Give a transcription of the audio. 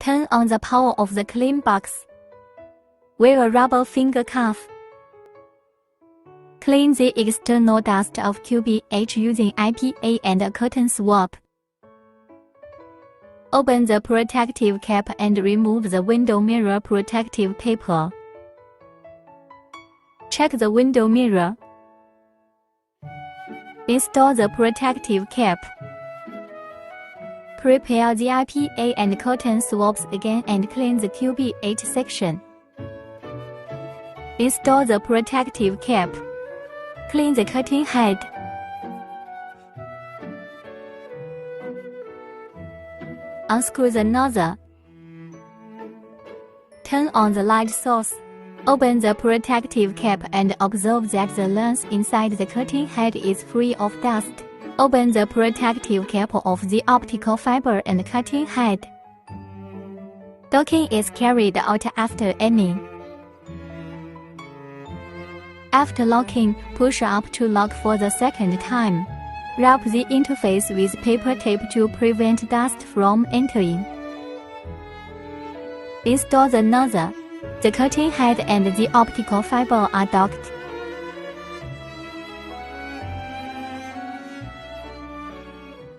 Turn on the power of the clean box. Wear a rubber finger cuff. Clean the external dust of QBH using IPA and a cotton swab. Open the protective cap and remove the window mirror protective paper. Check the window mirror. Install the protective cap. Prepare the IPA and cotton swabs again and clean the QBH section. Install the protective cap. Clean the cutting head. Unscrew the nozzle. Turn on the light source. Open the protective cap and observe that the lens inside the cutting head is free of dust. Open the protective cap of the optical fiber and cutting head. Docking is carried out after aiming. After locking, push up to lock for the second time. Wrap the interface with paper tape to prevent dust from entering. Install the nozzle. The cutting head and the optical fiber are docked.